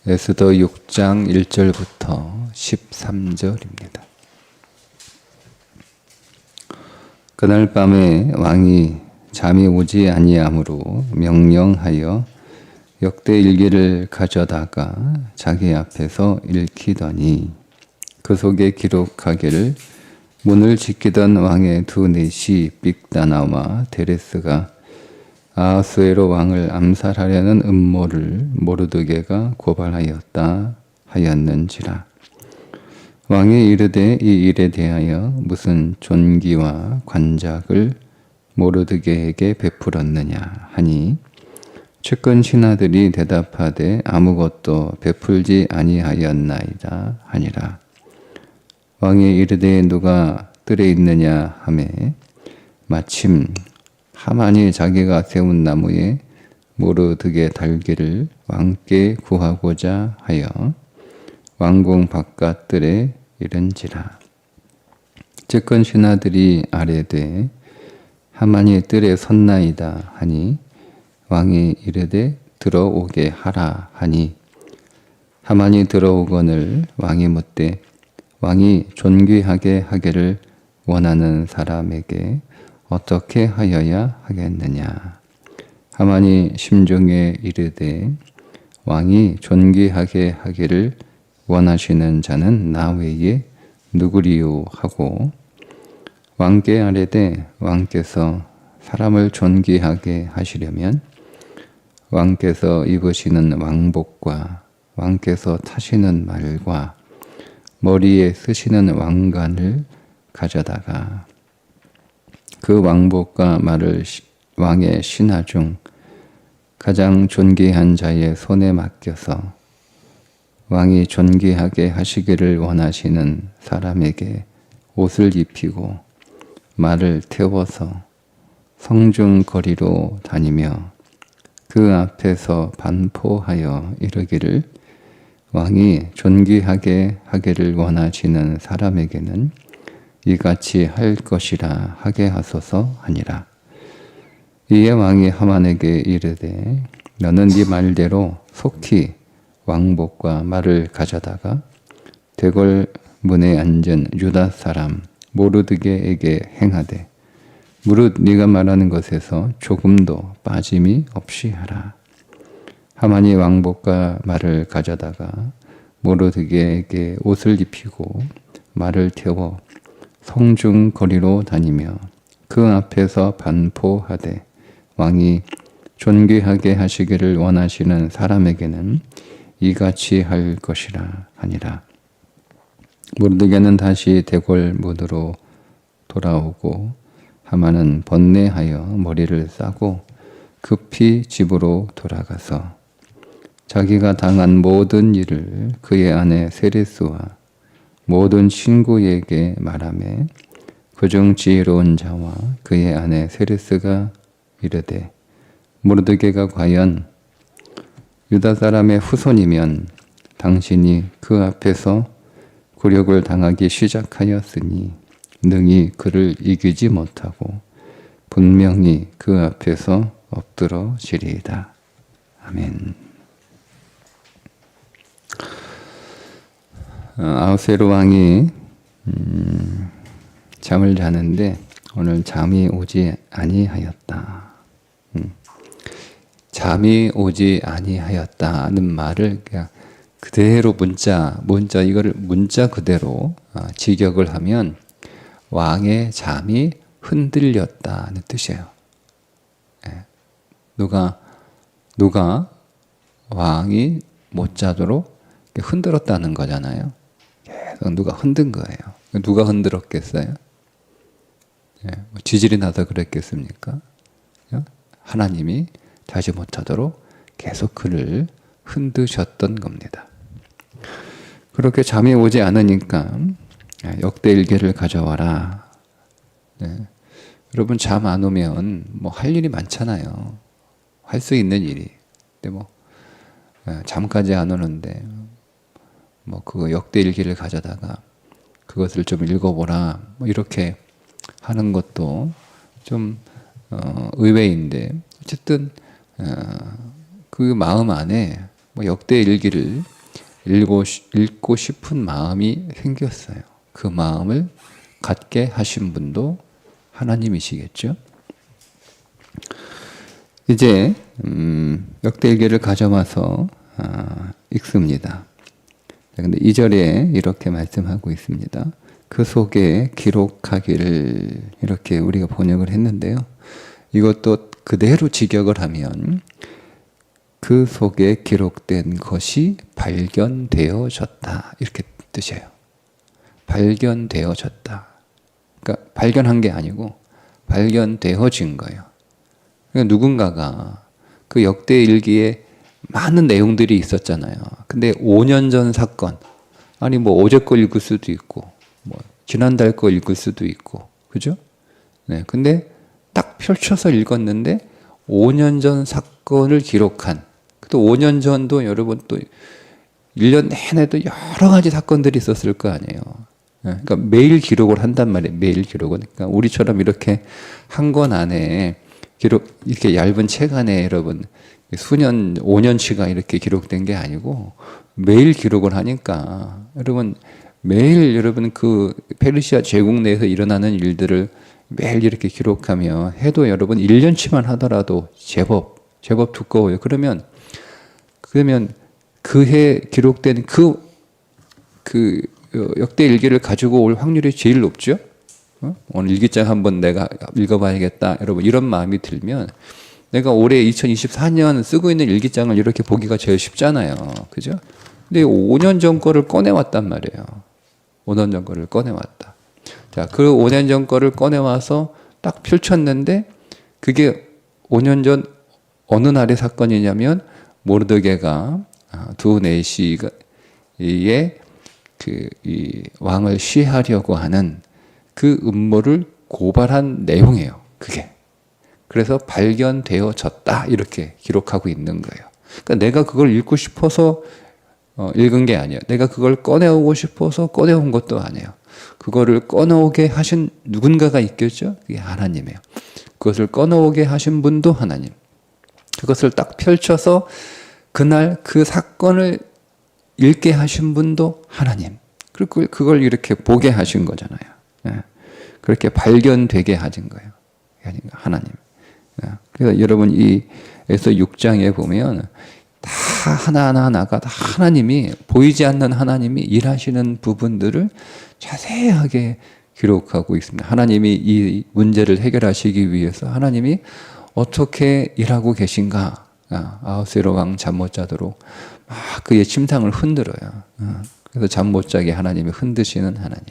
에스더 6장 1절부터 13절입니다. 그날 밤에 왕이 잠이 오지 아니하므로 명령하여 역대 일기를 가져다가 자기 앞에서 읽히더니 그 속에 기록하기를 문을 지키던 왕의 두 넷이 빅다나와 데레스가 아하수에로 왕을 암살하려는 음모를 모르드게가 고발하였다 하였는지라. 왕이 이르되 이 일에 대하여 무슨 존귀와 관작을 모르드게에게 베풀었느냐 하니 측근 신하들이 대답하되 아무것도 베풀지 아니하였나이다 하니라. 왕이 이르되 누가 뜰에 있느냐 하매 마침 하만이 자기가 세운 나무에 모르드게 달기를 왕께 구하고자 하여 왕궁 바깥들에 이른지라. 측근 신하들이 아뢰되 하만이 뜰에 섰나이다 하니 왕이 이르되 들어오게 하라 하니 하만이 들어오거늘 왕이 묻되 왕이 존귀하게 하기를 원하는 사람에게 어떻게 하여야 하겠느냐. 하만이 심중에 이르되 왕이 존귀하게 하기를 원하시는 자는 나 외에 누구리요 하고 왕께 아뢰되 왕께서 사람을 존귀하게 하시려면 왕께서 입으시는 왕복과 왕께서 타시는 말과 머리에 쓰시는 왕관을 가져다가 그 왕복과 말을 왕의 신하 중 가장 존귀한 자의 손에 맡겨서 왕이 존귀하게 하시기를 원하시는 사람에게 옷을 입히고 말을 태워서 성중 거리로 다니며 그 앞에서 반포하여 이르기를 왕이 존귀하게 하기를 원하시는 사람에게는 이같이 할 것이라 하게 하소서 하니라. 이에 왕이 하만에게 이르되 너는 네 말대로 속히 왕복과 말을 가져다가 대궐 문에 앉은 유다 사람 모르드게에게 행하되 무릇 네가 말하는 것에서 조금도 빠짐이 없이 하라. 하만이 왕복과 말을 가져다가 모르드게에게 옷을 입히고 말을 태워 성중 거리로 다니며 그 앞에서 반포하되 왕이 존귀하게 하시기를 원하시는 사람에게는 이같이 할 것이라 하니라. 모르드게는 다시 대궐 문으로 돌아오고 하만은 번뇌하여 머리를 싸고 급히 집으로 돌아가서 자기가 당한 모든 일을 그의 아내 세레스와 모든 친구에게 말하며 그중 지혜로운 자와 그의 아내 세레스가 이르되 모르드게가 과연 유다 사람의 후손이면 당신이 그 앞에서 굴욕을 당하기 시작하였으니 능히 그를 이기지 못하고 분명히 그 앞에서 엎드러지리이다. 아멘. 아하수에로 왕이 잠을 자는데 오늘 잠이 오지 아니하였다. 잠이 오지 아니하였다는 말을 그냥 그대로 문자 이거를 문자 그대로 직역을 하면 왕의 잠이 흔들렸다는 뜻이에요. 누가 왕이 못 자도록 흔들었다는 거잖아요. 계속 누가 흔든 거예요. 누가 흔들었겠어요? 지질이 나서 그랬겠습니까? 하나님이 자지 못하도록 계속 그를 흔드셨던 겁니다. 그렇게 잠이 오지 않으니까 역대일기를 가져와라. 여러분 잠 안 오면 뭐 할 일이 많잖아요. 할 수 있는 일이. 근데 뭐 잠까지 안 오는데 뭐 그거 역대일기를 가져다가 그것을 좀 읽어보라. 뭐 이렇게 하는 것도 좀 의외인데 어쨌든 그 마음 안에 뭐 역대일기를 읽고 싶은 마음이 생겼어요. 그 마음을 갖게 하신 분도 하나님이시겠죠. 이제 역대일기를 가져와서 읽습니다. 근데 2절에 이렇게 말씀하고 있습니다. 그 속에 기록하기를, 이렇게 우리가 번역을 했는데요. 이것도 그대로 직역을 하면 그 속에 기록된 것이 발견되어졌다, 이렇게 뜻이에요. 발견되어졌다. 그러니까 발견한 게 아니고 발견되어진 거예요. 그러니까 누군가가 그 역대일기에 많은 내용들이 있었잖아요. 근데 5년 전 사건, 아니 뭐 어제 거 읽을 수도 있고, 뭐 지난달 거 읽을 수도 있고, 그죠? 네, 근데 딱 펼쳐서 읽었는데 5년 전 사건을 기록한, 또 5년 전도 여러분 또 1년 내내도 여러 가지 사건들이 있었을 거 아니에요. 네, 그러니까 매일 기록을 한단 말이에요. 매일 기록은. 그러니까 우리처럼 이렇게 한 권 안에 기록, 이렇게 얇은 책 안에 여러분 수년, 5년치가 이렇게 기록된 게 아니고 매일 기록을 하니까 여러분 매일 여러분 그 페르시아 제국 내에서 일어나는 일들을 매일 이렇게 기록하며 해도 여러분 1년치만 하더라도 제법 두꺼워요. 그러면 그 해 기록된 그 역대일기를 가지고 올 확률이 제일 높죠. 오늘 일기장 한번 내가 읽어봐야겠다, 여러분 이런 마음이 들면 내가 올해 2024년 쓰고 있는 일기장을 이렇게 보기가 제일 쉽잖아요, 그죠? 근데 5년 전 거를 꺼내왔단 말이에요. 5년 전 거를 꺼내왔다. 자, 그 5년 전 거를 꺼내와서 딱 펼쳤는데 그게 5년 전 어느 날의 사건이냐면 모르드게가 두 내시의 이 왕을 시해하려고 하는 그 음모를 고발한 내용이에요. 그게. 그래서 발견되어졌다, 이렇게 기록하고 있는 거예요. 그러니까 내가 그걸 읽고 싶어서 읽은 게 아니에요. 내가 그걸 꺼내오고 싶어서 꺼내온 것도 아니에요. 그거를 꺼내오게 하신 누군가가 있겠죠? 그게 하나님이에요. 그것을 꺼내오게 하신 분도 하나님. 그것을 딱 펼쳐서 그날 그 사건을 읽게 하신 분도 하나님. 그리고 그걸 이렇게 보게 하신 거잖아요. 그렇게 발견되게 하신 거예요. 하나님. 그래서 여러분 이 에서 6장에 보면 다 하나하나가 다 하나님이, 보이지 않는 하나님이 일하시는 부분들을 자세하게 기록하고 있습니다. 하나님이 이 문제를 해결하시기 위해서 하나님이 어떻게 일하고 계신가. 아하스웨로 왕 잠 못 자도록 막 그의 침상을 흔들어요. 그래서 잠 못 자게 하나님이 흔드시는 하나님.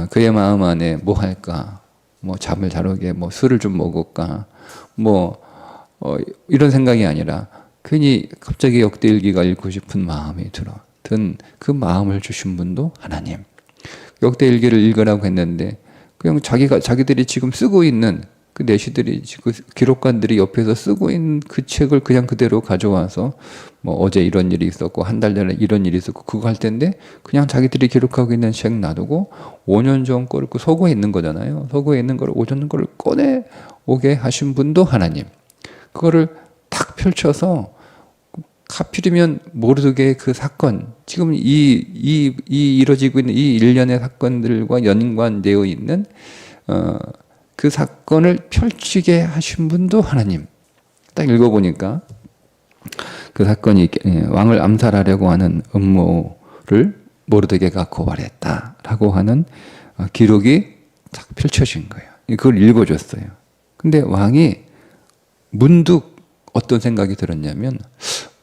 그의 마음 안에 뭐 할까? 뭐 잠을 잘 오게 뭐 술을 좀 먹을까? 뭐 이런 생각이 아니라 괜히 갑자기 역대일기가 읽고 싶은 마음이 든 그 마음을 주신 분도 하나님. 역대일기를 읽으라고 했는데 그냥 자기들이 지금 쓰고 있는 그 내시들이, 그 기록관들이 옆에서 쓰고 있는 그 책을 그냥 그대로 가져와서 뭐 어제 이런 일이 있었고 한 달 전에 이런 일이 있었고 그거 할 텐데 그냥 자기들이 기록하고 있는 책 놔두고 5년 전 거를 그 서고에 있는 거잖아요. 서고에 있는 거를 5년 전 거를 꺼내 오게 하신 분도 하나님. 그거를 탁 펼쳐서 하필이면 모르드게의 그 사건, 지금 이 이루어지고 있는 이 일련의 사건들과 연관되어 있는 그 사건을 펼치게 하신 분도 하나님. 딱 읽어보니까 그 사건이 왕을 암살하려고 하는 음모를 모르드게가 고발했다라고 하는 기록이 딱 펼쳐진 거예요. 그걸 읽어줬어요. 근데 왕이 문득 어떤 생각이 들었냐면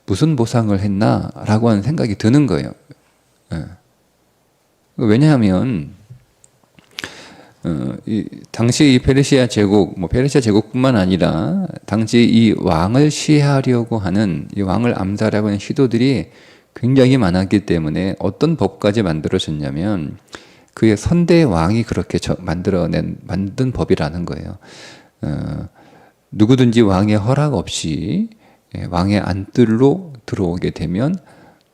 무슨 보상을 했나라고 하는 생각이 드는 거예요. 왜냐하면 당시 이 페르시아 제국, 뭐 페르시아 제국뿐만 아니라 당시 이 왕을 시해하려고 하는, 이 왕을 암살하려고 하는 시도들이 굉장히 많았기 때문에 어떤 법까지 만들어졌냐면 그의 선대 왕이 그렇게 만든 법이라는 거예요. 누구든지 왕의 허락 없이 왕의 안뜰로 들어오게 되면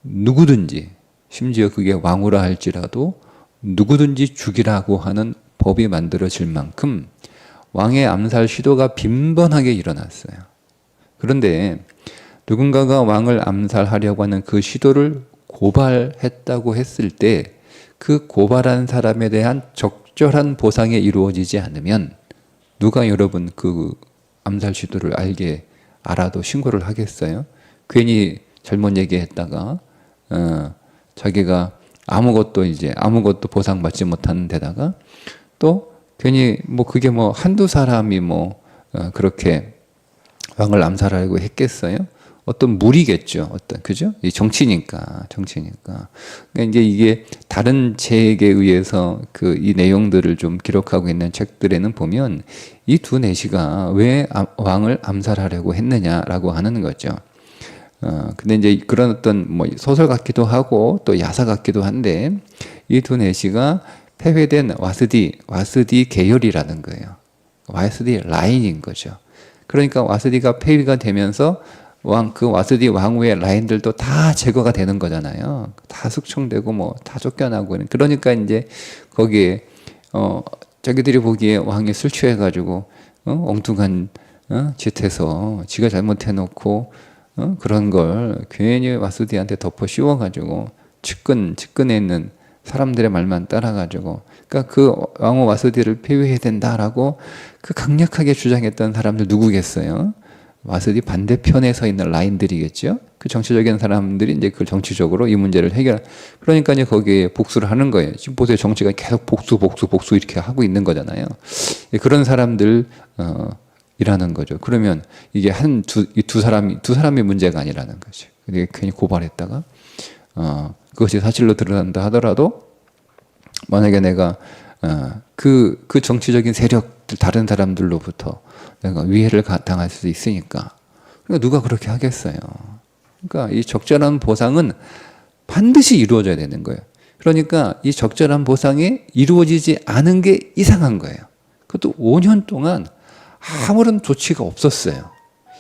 누구든지, 심지어 그게 왕후라 할지라도 누구든지 죽이라고 하는 법이 만들어질 만큼 왕의 암살 시도가 빈번하게 일어났어요. 그런데 누군가가 왕을 암살하려고 하는 그 시도를 고발했다고 했을 때 그 고발한 사람에 대한 적절한 보상이 이루어지지 않으면 누가 여러분 그 암살 시도를 알아도 신고를 하겠어요? 괜히 잘못 얘기했다가 자기가 아무것도 보상받지 못하는 데다가 또 괜히 뭐 그게 뭐 한두 사람이 그렇게 왕을 암살하려고 했겠어요? 어떤 무리겠죠. 그죠? 이 정치니까. 그러니까 이제 이게 다른 책에 의해서 이 내용들을 좀 기록하고 있는 책들에는 보면 이 두 내시가 왜 왕을 암살하려고 했느냐라고 하는 거죠. 근데 이제 그런 어떤 소설 같기도 하고 또 야사 같기도 한데 이 두 내시가 폐회된 와스디 계열이라는 거예요. 와스디 라인인 거죠. 그러니까 와스디가 폐위가 되면서 그 와스디 왕후의 라인들도 다 제거가 되는 거잖아요. 다 숙청되고 다 쫓겨나고. 그러니까 이제 거기에 자기들이 보기에 왕이 술 취해가지고 엉뚱한 짓해서 지가 잘못해놓고 그런 걸 괜히 와스디한테 덮어 씌워가지고 측근에 있는 사람들의 말만 따라가지고, 그러니까 그 왕후 와스디를 폐위해야 된다라고 그 강력하게 주장했던 사람들 누구겠어요? 와스디 반대편에 서 있는 라인들이겠죠. 그 정치적인 사람들이 이제 그 정치적으로 이 문제를 그러니까 이제 거기에 복수를 하는 거예요. 지금 보세요, 정치가 계속 복수 이렇게 하고 있는 거잖아요. 그런 사람들 이라는 거죠. 그러면 이게 두 사람이 문제가 아니라는 거죠. 근데 괜히 고발했다가 그것이 사실로 드러난다 하더라도 만약에 내가 그 정치적인 세력들 다른 사람들로부터 내가 위해를 당할 수도 있으니까, 그러니까 누가 그렇게 하겠어요. 그러니까 이 적절한 보상은 반드시 이루어져야 되는 거예요. 그러니까 이 적절한 보상이 이루어지지 않은 게 이상한 거예요. 그것도 5년 동안 아무런 조치가 없었어요.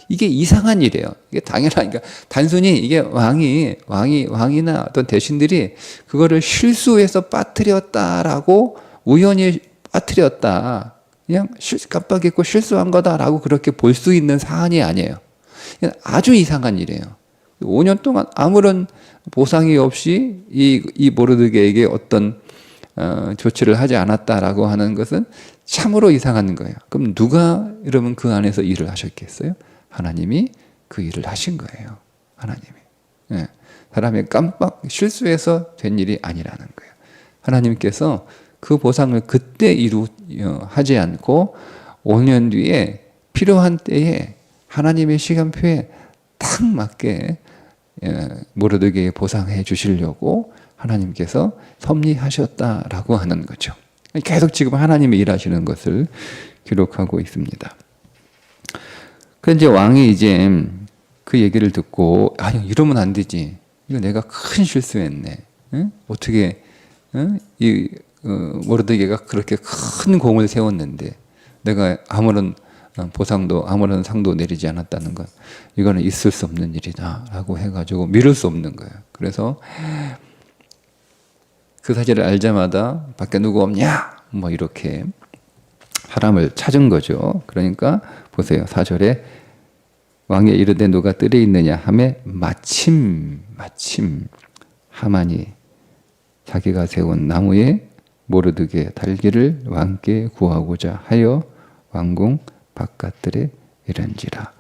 이게 이상한 일이에요. 이게 당연하니까 단순히 이게 왕이나 어떤 대신들이 그거를 실수해서 빠뜨렸다라고 우연히 빠뜨렸다, 그냥 깜빡했고 실수한 거다라고 그렇게 볼 수 있는 사안이 아니에요. 아주 이상한 일이에요. 5년 동안 아무런 보상이 없이 이 모르드게에게 어떤 조치를 하지 않았다라고 하는 것은 참으로 이상한 거예요. 그럼 누가 여러분 그 안에서 일을 하셨겠어요? 하나님이 그 일을 하신 거예요. 하나님이. 네. 사람이 깜빡 실수해서 된 일이 아니라는 거예요. 하나님께서 그 보상을 그때 하지 않고 5년 뒤에 필요한 때에 하나님의 시간표에 딱 맞게 모르드게에 보상해 주시려고 하나님께서 섭리하셨다라고 하는 거죠. 계속 지금 하나님이 일하시는 것을 기록하고 있습니다. 그런데 왕이 이제 그 얘기를 듣고, 아니 이러면 안 되지. 이거 내가 큰 실수했네. 응? 어떻게 모르드게가 그렇게 큰 공을 세웠는데 내가 아무런 보상도 아무런 상도 내리지 않았다는 건 이거는 있을 수 없는 일이다라고 해가지고 미룰 수 없는 거예요. 그래서 그 사실을 알자마자 밖에 누구 없냐? 이렇게 사람을 찾은 거죠. 그러니까 보세요. 4절에 왕이 이르되 누가 뜰에 있느냐 하매 마침 하만이 자기가 세운 나무에 모르드게 달기를 왕께 구하고자 하여 왕궁 바깥들에 이른지라.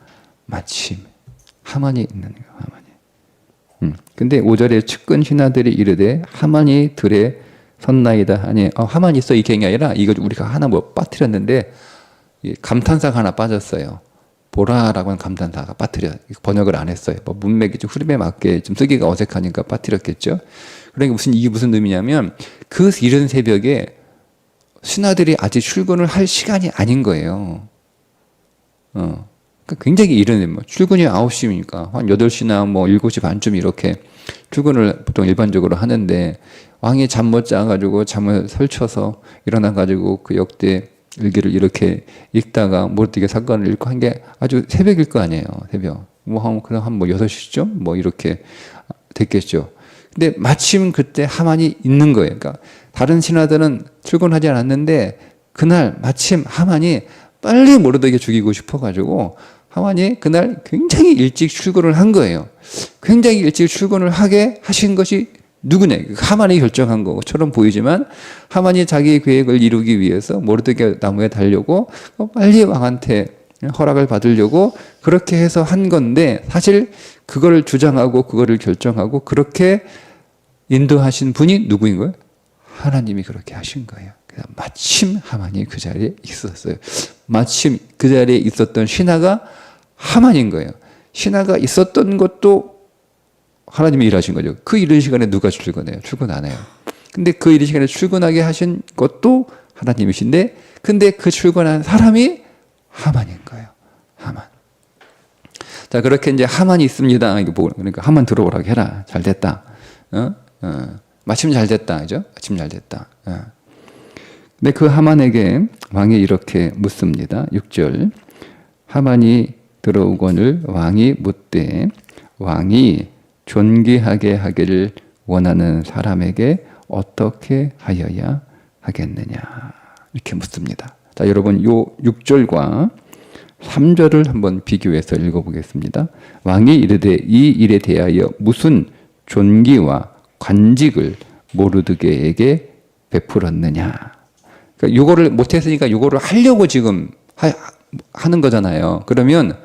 마침 하만이 있는 거예요. 하만이. 근데 5절에 측근 신하들이 이르되 하만이 들에 섰나이다 하니 하만이 있어 이게 아니라 이거 우리가 하나 빠뜨렸는데 감탄사가 하나 빠졌어요. 보라라고 하는 감탄사가 빠뜨려 번역을 안 했어요. 문맥이 좀 흐름에 맞게 좀 쓰기가 어색하니까 빠뜨렸겠죠. 그러니까 이게 무슨 의미냐면 그 이른 새벽에 신하들이 아직 출근을 할 시간이 아닌 거예요. 그러니까 굉장히 이른, 출근이 9시니까 한 8시나 7시 반쯤 이렇게 출근을 보통 일반적으로 하는데 왕이 잠 못 자가지고 잠을 설쳐서 일어나가지고 그 역대 일기를 이렇게 읽다가 모르드게 사건을 읽고 한 게 아주 새벽일 거 아니에요. 새벽. 그냥 한 6시쯤 이렇게 됐겠죠. 근데 마침 그때 하만이 있는 거예요. 그러니까 다른 신하들은 출근하지 않았는데 그날 마침 하만이 빨리 모르드게 죽이고 싶어가지고 하만이 그날 굉장히 일찍 출근을 한 거예요. 굉장히 일찍 출근을 하게 하신 것이 누구냐? 하만이 결정한 것처럼 보이지만 하만이 자기 계획을 이루기 위해서 모르드게 나무에 달려고 빨리 왕한테 허락을 받으려고 그렇게 해서 한 건데, 사실 그거를 주장하고 그거를 결정하고 그렇게 인도하신 분이 누구인 거예요? 하나님이 그렇게 하신 거예요. 마침 하만이 그 자리에 있었어요. 마침 그 자리에 있었던 신하가 하만인 거예요. 신하가 있었던 것도 하나님이 일하신 거죠. 그 이른 시간에 누가 출근해요? 출근 안 해요. 근데 그 이른 시간에 출근하게 하신 것도 하나님이신데, 근데 그 출근한 사람이 하만인 거예요. 하만. 자, 그렇게 이제 하만이 있습니다. 이거 보고, 그러니까 하만 들어오라고 해라. 잘 됐다. 마침 잘 됐다. 그죠? 마침 잘 됐다. 근데 그 하만에게 왕이 이렇게 묻습니다. 6절. 하만이 들어오거늘 왕이 묻되 왕이 존귀하게 하기를 원하는 사람에게 어떻게 하여야 하겠느냐. 이렇게 묻습니다. 자, 여러분 요 6절과 3절을 한번 비교해서 읽어보겠습니다. 왕이 이르되 이 일에 대하여 무슨 존귀와 관직을 모르드게에게 베풀었느냐. 그러니까 요거를 못했으니까 요거를 하려고 지금 하는 거잖아요. 그러면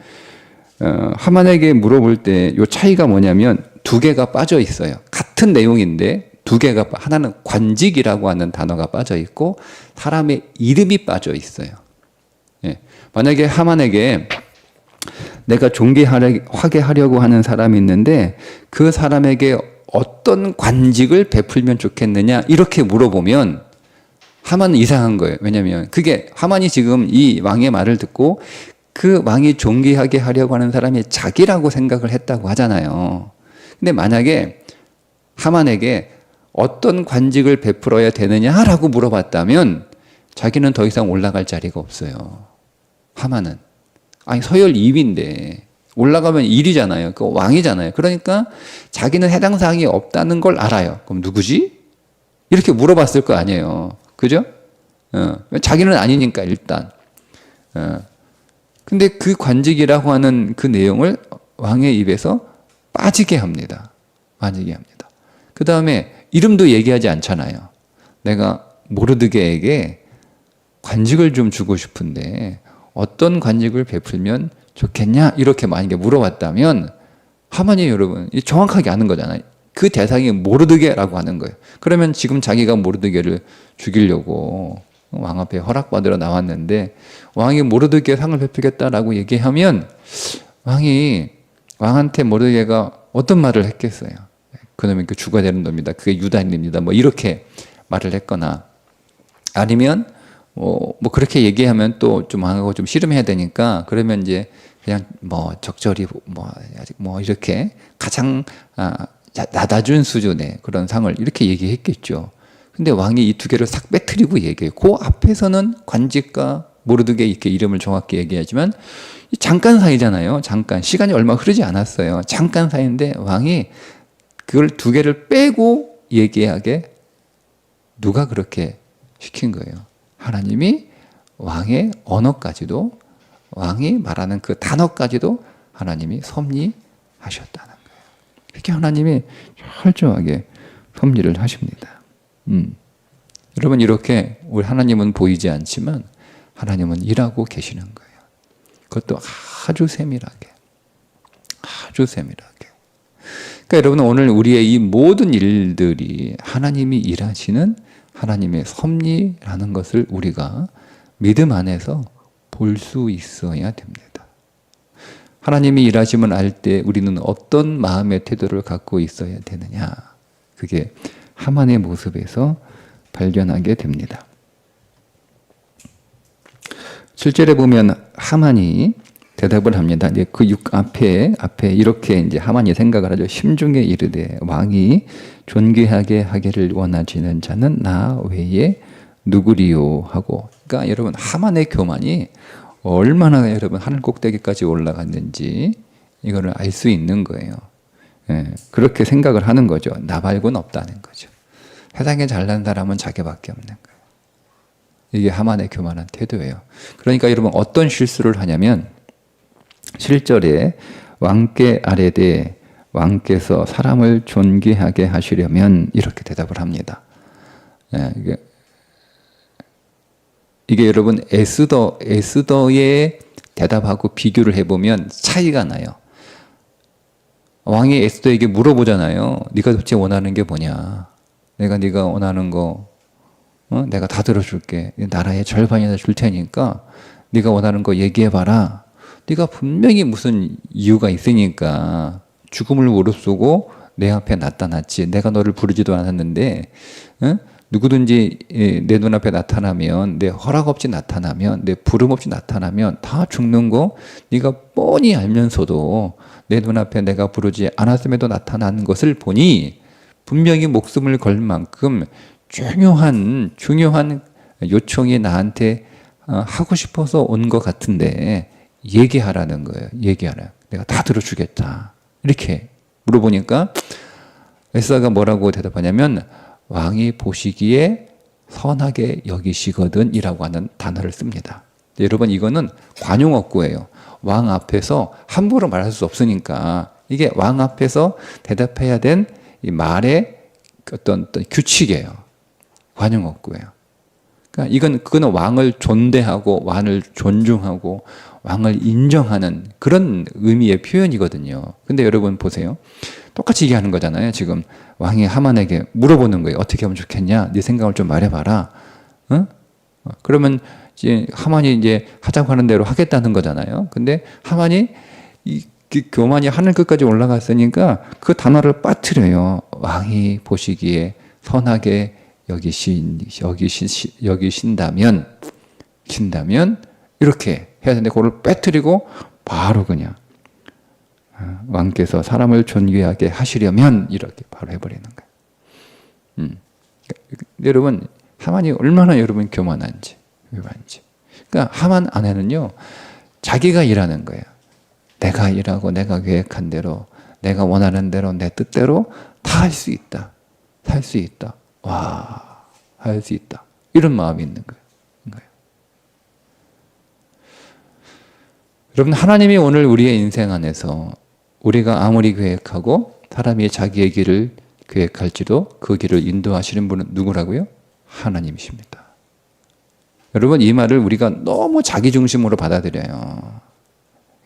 하만에게 물어볼 때 요 차이가 뭐냐면 두 개가 빠져 있어요. 같은 내용인데 두 개가, 하나는 관직이라고 하는 단어가 빠져 있고 사람의 이름이 빠져 있어요. 예. 만약에 하만에게 내가 존귀하게 하려고 하는 사람이 있는데 그 사람에게 어떤 관직을 베풀면 좋겠느냐 이렇게 물어보면 하만은 이상한 거예요. 왜냐하면 그게 하만이 지금 이 왕의 말을 듣고 그 왕이 존귀하게 하려고 하는 사람이 자기라고 생각을 했다고 하잖아요. 근데 만약에 하만에게 어떤 관직을 베풀어야 되느냐라고 물어봤다면 자기는 더 이상 올라갈 자리가 없어요. 하만은. 아니 서열 2위인데 올라가면 1위잖아요. 그 왕이잖아요. 그러니까 자기는 해당 사항이 없다는 걸 알아요. 그럼 누구지? 이렇게 물어봤을 거 아니에요. 그죠? 자기는 아니니까 일단. 근데 그 관직이라고 하는 그 내용을 왕의 입에서 빠지게 합니다. 빠지게 합니다. 그 다음에 이름도 얘기하지 않잖아요. 내가 모르드게에게 관직을 좀 주고 싶은데 어떤 관직을 베풀면 좋겠냐? 이렇게 만약에 물어봤다면 하만이 여러분 정확하게 아는 거잖아요. 그 대상이 모르드게라고 하는 거예요. 그러면 지금 자기가 모르드게를 죽이려고 왕 앞에 허락받으러 나왔는데 왕이 모르드게 상을 베풀겠다라고 얘기하면 왕이 왕한테 모르드게가 어떤 말을 했겠어요? 그놈이 그 죽어야 되는 놈이다. 그게 유다인입니다. 뭐 이렇게 말을 했거나 아니면 뭐 그렇게 얘기하면 또 좀 왕하고 좀 씨름해야 되니까 그러면 이제 그냥 뭐 적절히 아직 이렇게 가장 낮은 수준의 그런 상을 이렇게 얘기했겠죠. 근데 왕이 이 두 개를 싹 빼뜨리고 얘기해요. 그 앞에서는 관직과 모르드게 이렇게 이름을 정확히 얘기하지만 잠깐 사이잖아요. 잠깐 시간이 얼마 흐르지 않았어요. 잠깐 사이인데 왕이 그걸 두 개를 빼고 얘기하게 누가 그렇게 시킨 거예요? 하나님이 왕의 언어까지도 왕이 말하는 그 단어까지도 하나님이 섭리하셨다는 거예요. 그렇게 하나님이 철저하게 섭리를 하십니다. 여러분 이렇게 우리 하나님은 보이지 않지만 하나님은 일하고 계시는 거예요. 그것도 아주 세밀하게. 아주 세밀하게. 그러니까 여러분 오늘 우리의 이 모든 일들이 하나님이 일하시는 하나님의 섭리라는 것을 우리가 믿음 안에서 볼 수 있어야 됩니다. 하나님이 일하심을 알 때 우리는 어떤 마음의 태도를 갖고 있어야 되느냐. 그게 하만의 모습에서 발견하게 됩니다. 7절에 보면 하만이 대답을 합니다. 이제 그 앞에 이렇게 이제 하만이 생각을 하죠. 심중에 이르되 왕이 존귀하게 하기를 원하시는 자는 나 외에 누구리요 하고. 그러니까 여러분 하만의 교만이 얼마나 여러분 하늘 꼭대기까지 올라갔는지 이거를 알 수 있는 거예요. 예, 그렇게 생각을 하는 거죠. 나 말고는 없다는 거죠. 세상에 잘난 사람은 자기밖에 없는 거예요. 이게 하만의 교만한 태도예요. 그러니까 여러분 어떤 실수를 하냐면 7절에 왕께 아뢰되 왕께서 사람을 존귀하게 하시려면 이렇게 대답을 합니다. 예, 이게 여러분 에스더의 대답하고 비교를 해보면 차이가 나요. 왕이 에스더에게 물어보잖아요. 네가 도대체 원하는 게 뭐냐? 네가 원하는 거 내가 다 들어줄게. 나라의 절반이나 줄 테니까 네가 원하는 거 얘기해봐라. 네가 분명히 무슨 이유가 있으니까 죽음을 무릅쓰고 내 앞에 나타났지. 내가 너를 부르지도 않았는데 누구든지 내 눈앞에 나타나면, 내 허락 없이 나타나면, 내 부름 없이 나타나면 다 죽는 거 네가 뻔히 알면서도 내 눈앞에 내가 부르지 않았음에도 나타난 것을 보니 분명히 목숨을 걸 만큼 중요한 요청이 나한테 하고 싶어서 온 것 같은데 얘기하라는 거예요. 얘기하라. 내가 다 들어주겠다. 이렇게 물어보니까 에스더가 뭐라고 대답하냐면 왕이 보시기에 선하게 여기시거든 이라고 하는 단어를 씁니다. 여러분 이거는 관용어구예요. 왕 앞에서 함부로 말할 수 없으니까 이게 왕 앞에서 대답해야 된 이 말의 어떤 규칙이에요. 관용어구예요. 그러니까 그거는 왕을 존대하고 왕을 존중하고 왕을 인정하는 그런 의미의 표현이거든요. 근데 여러분 보세요. 똑같이 얘기하는 거잖아요. 지금 왕이 하만에게 물어보는 거예요. 어떻게 하면 좋겠냐? 네 생각을 좀 말해봐라. 응? 그러면 이제 하만이 이제 하자고 하는 대로 하겠다는 거잖아요. 근데 하만이 교만이 하늘 끝까지 올라갔으니까 그 단어를 빠뜨려요. 왕이 보시기에 선하게 여기신다면 이렇게 해야 되는데 그걸 빼뜨리고 바로 그냥 왕께서 사람을 존귀하게 하시려면 이렇게 바로 해버리는 거예요. 여러분 하만이 얼마나 여러분 교만한지. 그러니까 하만 안에는요 자기가 일하는 거예요. 내가 일하고 내가 계획한 대로 내가 원하는 대로 내 뜻대로 다 할 수 있다. 살 수 있다. 와, 할 수 있다. 이런 마음이 있는 거예요. 여러분 하나님이 오늘 우리의 인생 안에서 우리가 아무리 계획하고 사람이 자기의 길을 계획할지도 그 길을 인도하시는 분은 누구라고요? 하나님이십니다. 여러분 이 말을 우리가 너무 자기중심으로 받아들여요.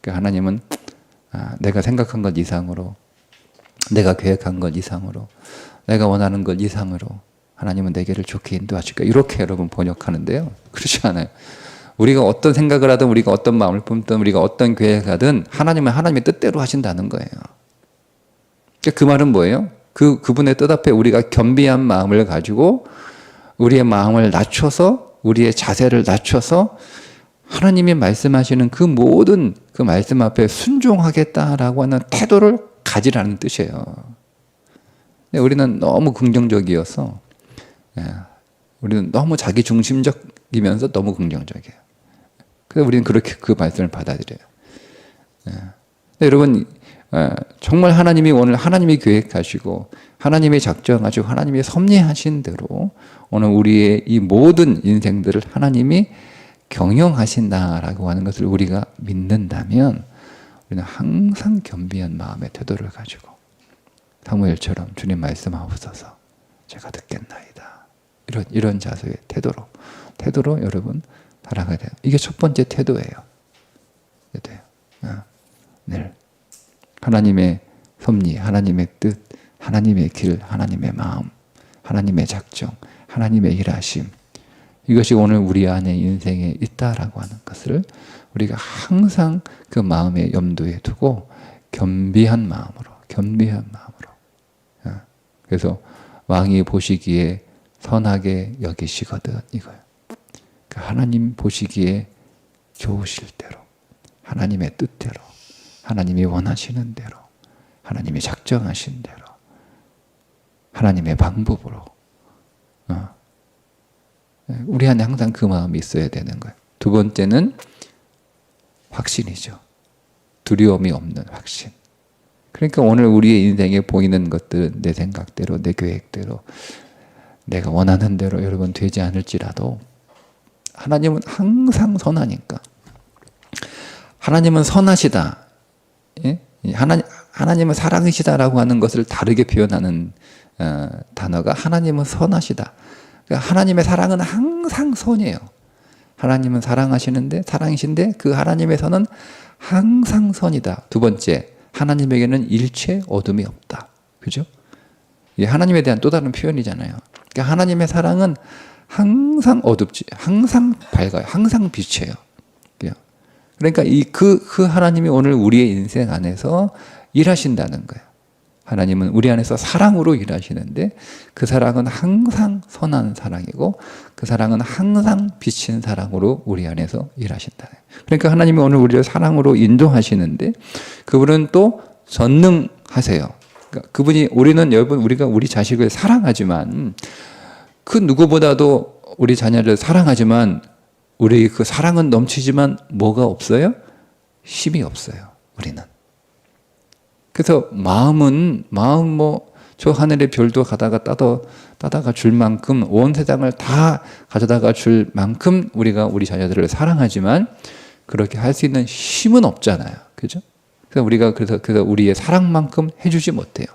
그러니까 하나님은 내가 생각한 것 이상으로 내가 계획한 것 이상으로 내가 원하는 것 이상으로 하나님은 내 길을 좋게 인도하실 거야. 이렇게 여러분 번역하는데요. 그렇지 않아요. 우리가 어떤 생각을 하든 우리가 어떤 마음을 품든 우리가 어떤 계획을 하든 하나님은 하나님의 뜻대로 하신다는 거예요. 그 말은 뭐예요? 그분의 뜻 앞에 우리가 겸비한 마음을 가지고 우리의 마음을 낮춰서 우리의 자세를 낮춰서 하나님이 말씀하시는 그 모든 그 말씀 앞에 순종하겠다라고 하는 태도를 가지라는 뜻이에요. 우리는 너무 긍정적이어서 우리는 너무 자기중심적이면서 너무 긍정적이에요. 그래서 우리는 그렇게 그 말씀을 받아들여요. 여러분 정말 하나님이 오늘 하나님이 계획하시고 하나님이 작정하시고 하나님이 섭리하신 대로 오늘 우리의 이 모든 인생들을 하나님이 경영하신다라고 하는 것을 우리가 믿는다면 우리는 항상 겸비한 마음의 태도를 가지고 사무엘처럼 주님 말씀하옵소서 제가 듣겠나이다. 이런 자세의 태도로 여러분 살아가야 돼요. 이게 첫 번째 태도예요. 늘 하나님의 섭리, 하나님의 뜻, 하나님의 길, 하나님의 마음, 하나님의 작정, 하나님의 일하심 이것이 오늘 우리 안에 인생에 있다라고 하는 것을 우리가 항상 그 마음의 염두에 두고 겸비한 마음으로 그래서 왕이 보시기에 선하게 여기시거든 이거예요. 그러니까 하나님 보시기에 좋으실 대로 하나님의 뜻대로 하나님이 원하시는 대로 하나님이 작정하신 대로 하나님의 방법으로 우리 안에 항상 그 마음이 있어야 되는 거예요. 두 번째는 확신이죠. 두려움이 없는 확신. 그러니까 오늘 우리의 인생에 보이는 것들은 내 생각대로 내 계획대로 내가 원하는 대로 여러분 되지 않을지라도 하나님은 항상 선하니까 하나님은 선하시다. 예? 하나님은 사랑이시다라고 하는 것을 다르게 표현하는 단어가 하나님은 선하시다. 그러니까 하나님의 사랑은 항상 선이에요. 하나님은 사랑하시는데 사랑이신데 그 하나님의 선은 항상 선이다. 두 번째, 하나님에게는 일체 어둠이 없다. 그죠? 이게 하나님에 대한 또 다른 표현이잖아요. 그러니까 하나님의 사랑은 항상 어둡지, 항상 밝아요, 항상 빛이에요. 그러니까 그 하나님이 오늘 우리의 인생 안에서 일하신다는 거예요. 하나님은 우리 안에서 사랑으로 일하시는데 그 사랑은 항상 선한 사랑이고 그 사랑은 항상 비친 사랑으로 우리 안에서 일하신다. 그러니까 하나님이 오늘 우리를 사랑으로 인도하시는데 그분은 또 전능하세요. 그러니까 그분이 우리가 우리 자식을 사랑하지만 그 누구보다도 우리 자녀를 사랑하지만 우리 그 사랑은 넘치지만 뭐가 없어요? 힘이 없어요. 우리는. 그래서 마음 저 하늘의 별도 따다가 줄 만큼 온 세상을 다 가져다가 줄 만큼 우리가 우리 자녀들을 사랑하지만 그렇게 할 수 있는 힘은 없잖아요. 그죠? 그래서 우리의 사랑만큼 해주지 못해요.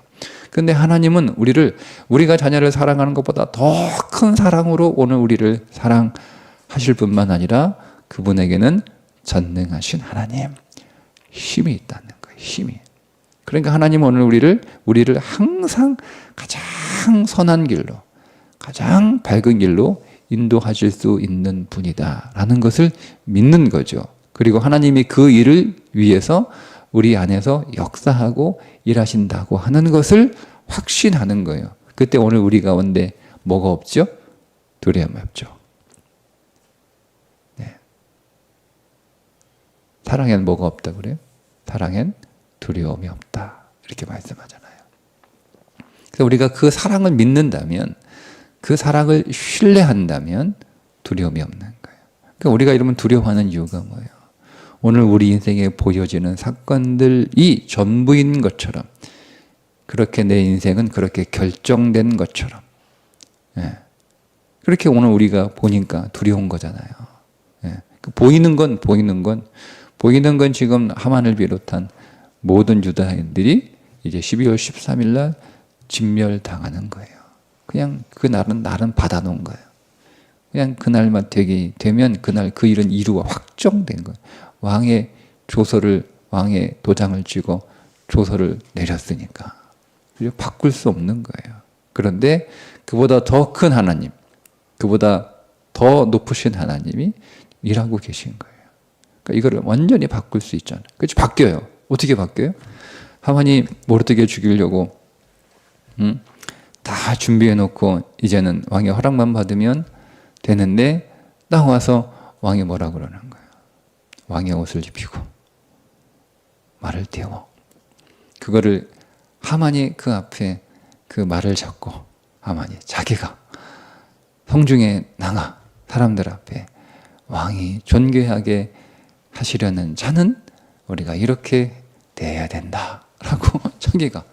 근데 하나님은 우리가 자녀를 사랑하는 것보다 더 큰 사랑으로 오늘 우리를 사랑하실 뿐만 아니라 그분에게는 전능하신 하나님, 힘이 있다는 거예요. 힘이. 그러니까 하나님은 오늘 우리를 항상 가장 선한 길로, 가장 밝은 길로 인도하실 수 있는 분이다라는 것을 믿는 거죠. 그리고 하나님이 그 일을 위해서 우리 안에서 역사하고 일하신다고 하는 것을 확신하는 거예요. 그때 오늘 우리 가운데 뭐가 없죠? 두려움이 없죠. 네. 사랑엔 뭐가 없다 그래요? 사랑엔 두려움이 없다. 이렇게 말씀하잖아요. 그래서 우리가 그 사랑을 믿는다면, 그 사랑을 신뢰한다면 두려움이 없는 거예요. 그러니까 우리가 이러면 두려워하는 이유가 뭐예요? 오늘 우리 인생에 보여지는 사건들이 전부인 것처럼, 그렇게 내 인생은 그렇게 결정된 것처럼, 예. 그렇게 오늘 우리가 보니까 두려운 거잖아요. 예. 보이는 건 지금 하만을 비롯한 모든 유다인들이 이제 12월 13일 날 진멸당하는 거예요. 그냥 그 날은 받아놓은 거예요. 그냥 그날만 되면 그날 그 일은 확정된 거예요. 왕의 도장을 쥐고 조서를 내렸으니까. 바꿀 수 없는 거예요. 그런데 그보다 더 큰 하나님, 그보다 더 높으신 하나님이 일하고 계신 거예요. 그러니까 이거를 완전히 바꿀 수 있잖아요. 그렇지? 바뀌어요. 어떻게 바뀌어요? 하만이 모르드게 죽이려고 다 준비해 놓고 이제는 왕의 허락만 받으면 되는데 딱 와서 왕이 뭐라 그러는 거예요? 왕의 옷을 입히고 말을 떼워. 그거를 하만이 그 앞에 그 말을 잡고 하만이 자기가 성중에 나가 사람들 앞에 왕이 존귀하게 하시려는 자는 우리가 이렇게 대해야 된다라고 자기가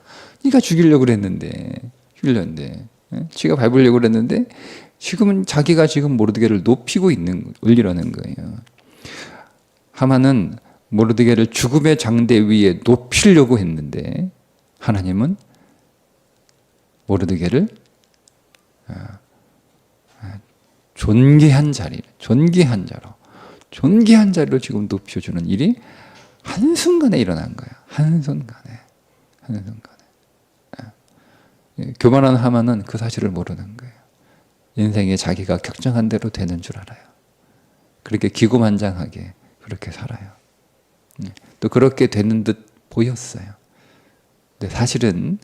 네가 죽이려고 그랬는데 지가 밟으려고 그랬는데 지금은 자기가 지금 모르드게를 올리려는 거예요. 하만은 모르드게를 죽음의 장대 위에 높이려고 했는데 하나님은 모르드게를 존귀한 자리로 지금 높여주는 일이 한순간에 일어난 거예요. 한순간에. 교만한 하만은 그 사실을 모르는 거예요. 인생에 자기가 결정한 대로 되는 줄 알아요. 그렇게 기고만장하게 그렇게 살아요. 또 그렇게 되는 듯 보였어요. 근데 사실은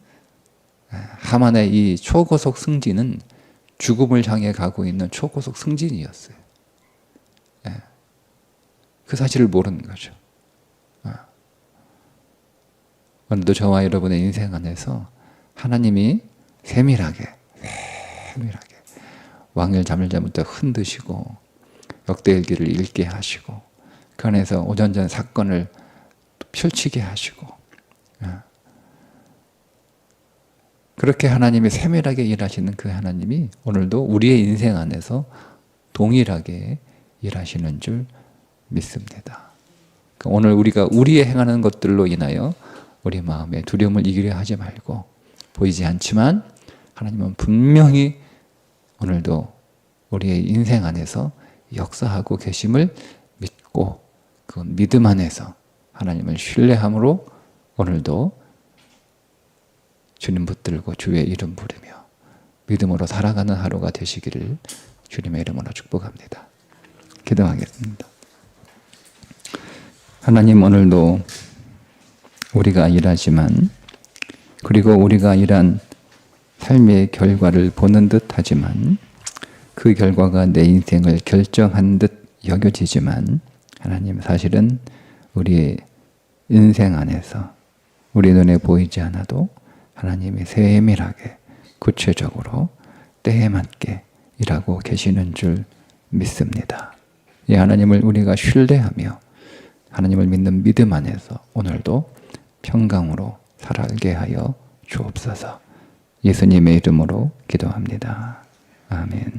하만의 이 초고속 승진은 죽음을 향해 가고 있는 초고속 승진이었어요. 그 사실을 모르는 거죠. 오늘도 저와 여러분의 인생 안에서 하나님이 세밀하게 왕을 잠을부터 흔드시고 역대일기를 읽게 하시고 그 안에서 오전전 사건을 펼치게 하시고 그렇게 하나님이 세밀하게 일하시는 그 하나님이 오늘도 우리의 인생 안에서 동일하게 일하시는 줄 믿습니다. 오늘 우리가 우리의 행하는 것들로 인하여 우리 마음에 두려움을 이기려 하지 말고, 보이지 않지만 하나님은 분명히 오늘도 우리의 인생 안에서 역사하고 계심을 믿고, 그 믿음 안에서 하나님을 신뢰함으로 오늘도 주님 붙들고 주의 이름 부르며 믿음으로 살아가는 하루가 되시기를 주님의 이름으로 축복합니다. 기도하겠습니다. 하나님, 오늘도 우리가 일하지만, 그리고 우리가 일한 삶의 결과를 보는 듯 하지만, 그 결과가 내 인생을 결정한 듯 여겨지지만, 하나님, 사실은 우리의 인생 안에서 우리 눈에 보이지 않아도 하나님이 세밀하게 구체적으로 때에 맞게 일하고 계시는 줄 믿습니다. 이 하나님을 우리가 신뢰하며 하나님을 믿는 믿음 안에서 오늘도 평강으로 살게 하여 주옵소서. 예수님의 이름으로 기도합니다. 아멘.